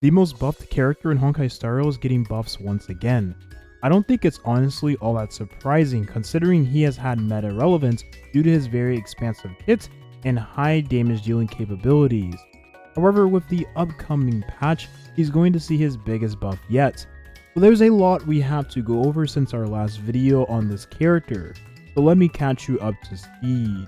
The most buffed character in Honkai Star Rail is getting buffs once again. I don't think it's honestly all that surprising considering he has had meta relevance due to his very expansive kits and high damage dealing capabilities. However, with the upcoming patch, he's going to see his biggest buff yet. But there's a lot we have to go over since our last video on this character, so let me catch you up to speed.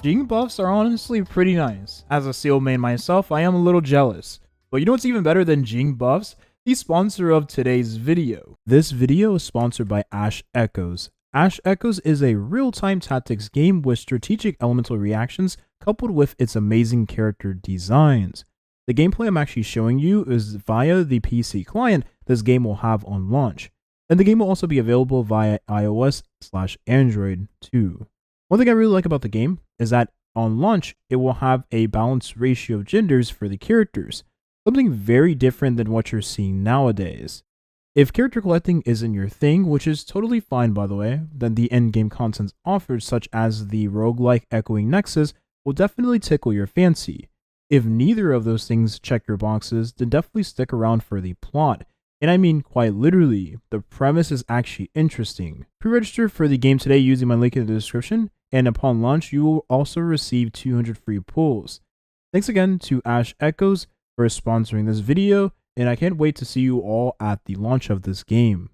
Jing buffs are honestly pretty nice. As a seal main myself, I am a little jealous. But you know what's even better than Jing buffs? The sponsor of today's video. This video is sponsored by Ash Echoes. Ash Echoes is a real-time tactics game with strategic elemental reactions coupled with its amazing character designs. The gameplay I'm actually showing you is via the PC client this game will have on launch, and the game will also be available via iOS/Android too. One thing I really like about the game is that on launch it will have a balanced ratio of genders for the characters, something very different than what you're seeing nowadays. If character collecting isn't your thing, which is totally fine by the way, then the endgame contents offered such as the roguelike Echoing Nexus will definitely tickle your fancy. If neither of those things check your boxes, then definitely stick around for the plot. And I mean quite literally, the premise is actually interesting. Pre-register for the game today using my link in the description, and upon launch you will also receive 200 free pulls. Thanks again to Ash Echoes for sponsoring this video, and I can't wait to see you all at the launch of this game.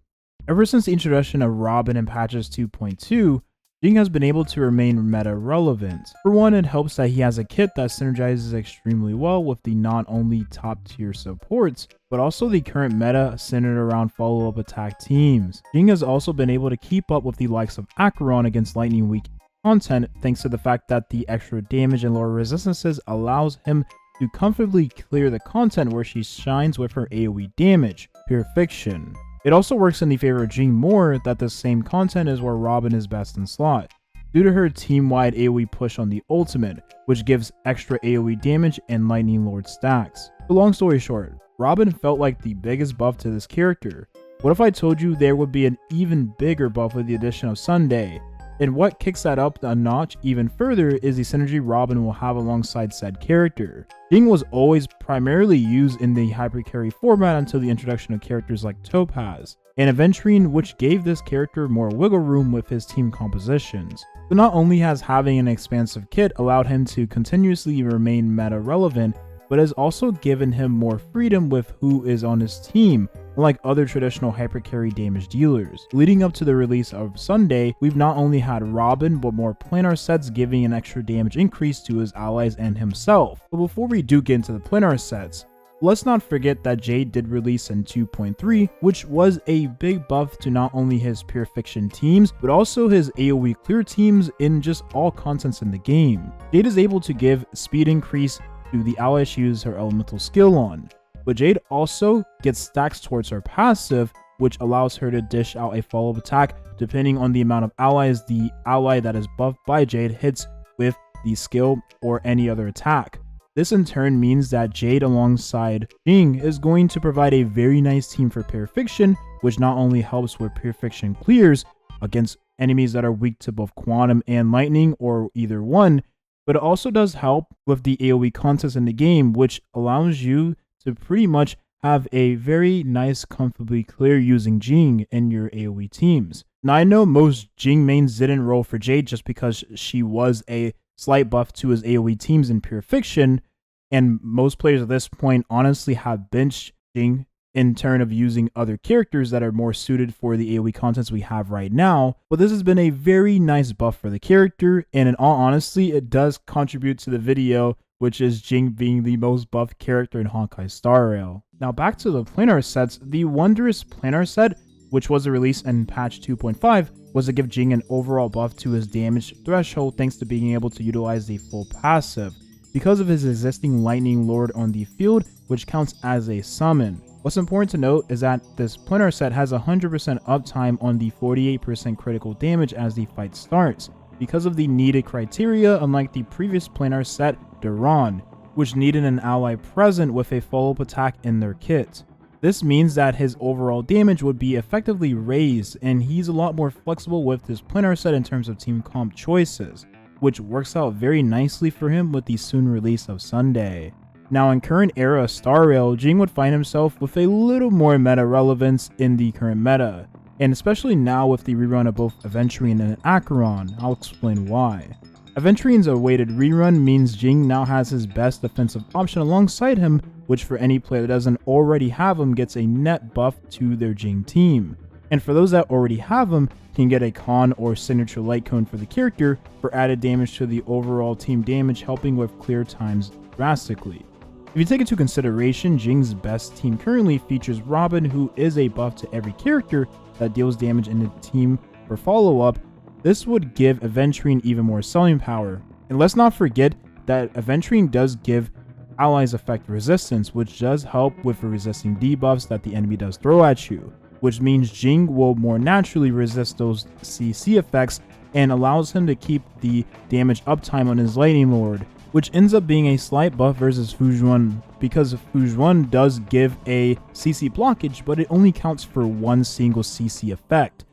Ever since the introduction of Robin in patches 2.2, Jing has been able to remain meta relevant. For one, it helps that he has a kit that synergizes extremely well with the not only top tier supports, but also the current meta centered around follow-up attack teams. Jing has also been able to keep up with the likes of Acheron against lightning weak content thanks to the fact that the extra damage and lower resistances allows him to comfortably clear the content where she shines with her AoE damage, pure fiction. It also works in the favor of Jing more that the same content is where Robin is best in slot, due to her team-wide AoE push on the ultimate, which gives extra AoE damage and Lightning Lord stacks. So long story short, Robin felt like the biggest buff to this character. What if I told you there would be an even bigger buff with the addition of Sunday? And what kicks that up a notch even further is the synergy Robin will have alongside said character. Jing was always primarily used in the hypercarry format until the introduction of characters like Topaz, and Aventurine, which gave this character more wiggle room with his team compositions. So not only has having an expansive kit allowed him to continuously remain meta relevant, but has also given him more freedom with who is on his team, unlike other traditional hypercarry damage dealers. Leading up to the release of Sunday, we've not only had Robin, but more planar sets giving an extra damage increase to his allies and himself. But before we do get into the planar sets, let's not forget that Jade did release in 2.3, which was a big buff to not only his pure fiction teams, but also his AoE clear teams in just all contents in the game. Jade is able to give speed increase to the allies she uses her elemental skill on, but Jade also gets stacks towards her passive, which allows her to dish out a follow-up attack depending on the amount of allies the ally that is buffed by Jade hits with the skill or any other attack. This in turn means that Jade alongside Jing is going to provide a very nice team for pure fiction, which not only helps with pure fiction clears against enemies that are weak to both quantum and lightning or either one, but it also does help with the AoE contests in the game, which allows you to pretty much have a very nice comfortably clear using Jing in your AoE teams. Now I know most Jing mains didn't roll for Jade just because she was a slight buff to his AoE teams in pure fiction, and most players at this point honestly have benched Jing in turn of using other characters that are more suited for the AoE contents we have right now, but this has been a very nice buff for the character, and in all honesty, it does contribute to the video, which is Jing being the most buffed character in Honkai Star Rail. Now back to the planar sets, the Wondrous Planar set, which was released in patch 2.5, was to give Jing an overall buff to his damage threshold thanks to being able to utilize the full passive, because of his existing Lightning Lord on the field, which counts as a summon. What's important to note is that this planar set has 100% uptime on the 48% critical damage as the fight starts, because of the needed criteria unlike the previous planar set, Duran, which needed an ally present with a follow-up attack in their kit. This means that his overall damage would be effectively raised, and he's a lot more flexible with this planar set in terms of team comp choices, which works out very nicely for him with the soon release of Sunday. Now in current era Star Rail, Jing would find himself with a little more meta relevance in the current meta, and especially now with the rerun of both Aventurine and Acheron. I'll explain why. Aventurine's awaited rerun means Jing now has his best defensive option alongside him, which for any player that doesn't already have him gets a net buff to their Jing team. And for those that already have him, can get a con or signature light cone for the character for added damage to the overall team damage, helping with clear times drastically. If you take into consideration, Jing's best team currently features Robin, who is a buff to every character that deals damage in the team for follow-up. This would give Aventurine even more selling power. And let's not forget that Aventurine does give allies effect resistance, which does help with resisting debuffs that the enemy does throw at you, which means Jing will more naturally resist those CC effects and allows him to keep the damage uptime on his Lightning Lord, which ends up being a slight buff versus Fujuan, because Fujuan does give a CC blockage, but it only counts for one single CC effect,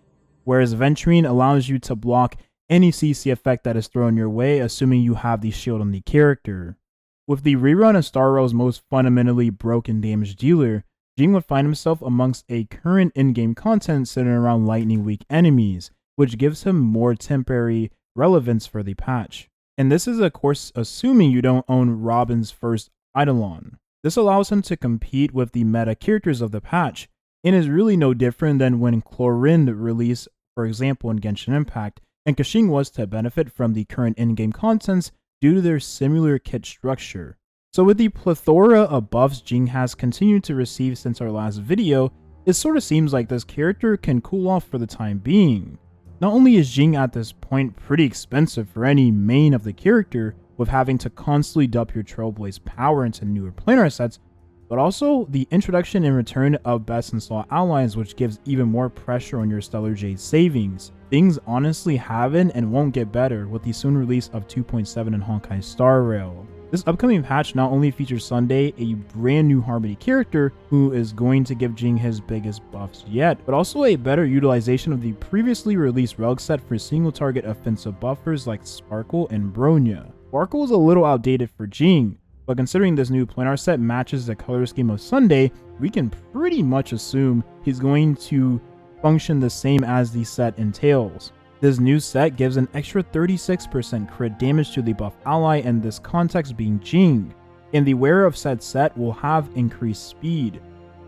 whereas Aventurine allows you to block any CC effect that is thrown your way, assuming you have the shield on the character. With the rerun of Star Rail's most fundamentally broken damage dealer, Jing would find himself amongst a current in-game content centered around lightning weak enemies, which gives him more temporary relevance for the patch. And this is of course assuming you don't own Robin's first Eidolon. This allows him to compete with the meta characters of the patch, and is really no different than when Chlorinde released, for example in Genshin Impact, and Kashin was to benefit from the current in-game contents due to their similar kit structure. So with the plethora of buffs Jing has continued to receive since our last video, it sort of seems like this character can cool off for the time being. Not only is Jing at this point pretty expensive for any main of the character, with having to constantly dump your Trailblaze power into newer planar sets, but also the introduction and return of best in slot allies, which gives even more pressure on your Stellar Jade savings. Things honestly haven't and won't get better with the soon release of 2.7 in Honkai Star Rail. This upcoming patch not only features Sunday, a brand new Harmony character who is going to give Jing his biggest buffs yet, but also a better utilization of the previously released relic set for single target offensive buffers like Sparkle and Bronya. Sparkle is a little outdated for Jing, but considering this new planar set matches the color scheme of Sunday, we can pretty much assume he's going to function the same as the set entails. This new set gives an extra 36% crit damage to the buff ally, in this context being Jing, and the wearer of said set will have increased speed.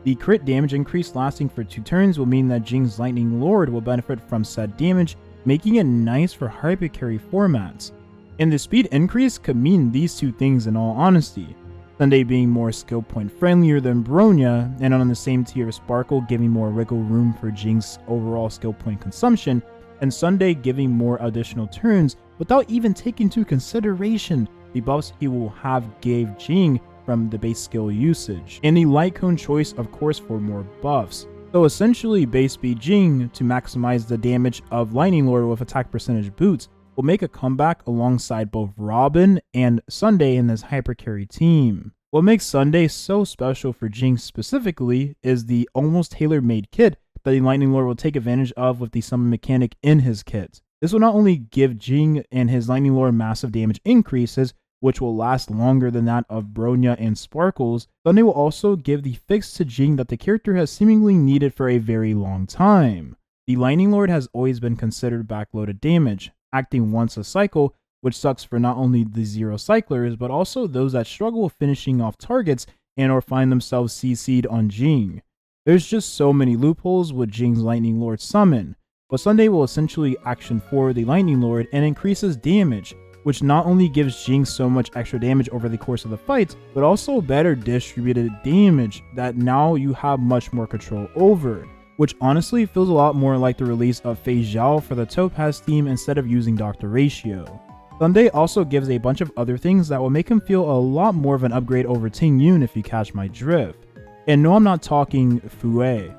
The crit damage increase lasting for 2 turns will mean that Jing's Lightning Lord will benefit from said damage, making it nice for hypercarry formats. And the speed increase could mean these two things in all honesty. Sunday being more skill point friendlier than Bronya, and on the same tier of Sparkle giving more wiggle room for Jing's overall skill point consumption, and Sunday giving more additional turns without even taking into consideration the buffs he will have gave Jing from the base skill usage, and the light cone choice of course for more buffs. So essentially base speed Jing to maximize the damage of Lightning Lord with attack percentage boots will make a comeback alongside both Robin and Sunday in this hypercarry team. What makes Sunday so special for Jing specifically is the almost tailor-made kit that the Lightning Lord will take advantage of with the summon mechanic in his kit. This will not only give Jing and his Lightning Lord massive damage increases, which will last longer than that of Bronya and Sparkles, Sunday will also give the fix to Jing that the character has seemingly needed for a very long time. The Lightning Lord has always been considered backloaded damage, acting once a cycle, which sucks for not only the zero cyclers, but also those that struggle with finishing off targets and or find themselves CC'd on Jing. There's just so many loopholes with Jing's Lightning Lord summon, but Sunday will essentially action forward the Lightning Lord and increases damage, which not only gives Jing so much extra damage over the course of the fight, but also better distributed damage that now you have much more control over, which honestly feels a lot more like the release of Fei Zhao for the Topaz team instead of using Dr. Ratio. Sunday also gives a bunch of other things that will make him feel a lot more of an upgrade over Ting Yun if you catch my drift. And no, I'm not talking Fue.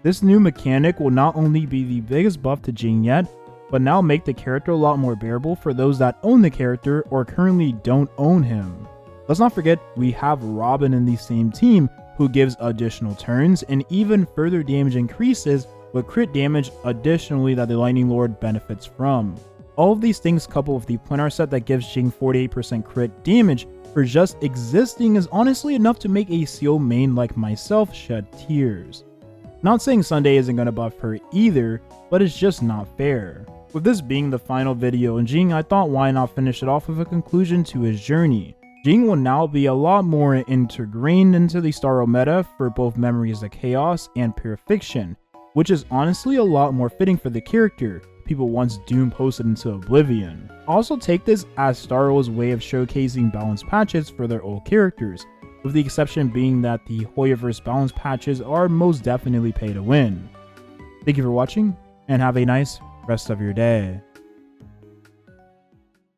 This new mechanic will not only be the biggest buff to Jing yet, but now make the character a lot more bearable for those that own the character or currently don't own him. Let's not forget, we have Robin in the same team, who gives additional turns and even further damage increases with crit damage additionally that the Lightning Lord benefits from. All of these things coupled with the planar set that gives Jing 48% crit damage for just existing is honestly enough to make a Seal main like myself shed tears. Not saying Sunday isn't gonna buff her either, but it's just not fair. With this being the final video on Jing, I thought why not finish it off with a conclusion to his journey. Jing will now be a lot more ingrained into the Star Rail meta for both Memories of Chaos and Pure Fiction, which is honestly a lot more fitting for the character people once Doom posted into oblivion. Also take this as Star Rail's way of showcasing balance patches for their old characters, with the exception being that the Hoyoverse balance patches are most definitely pay to win. Thank you for watching, and have a nice rest of your day.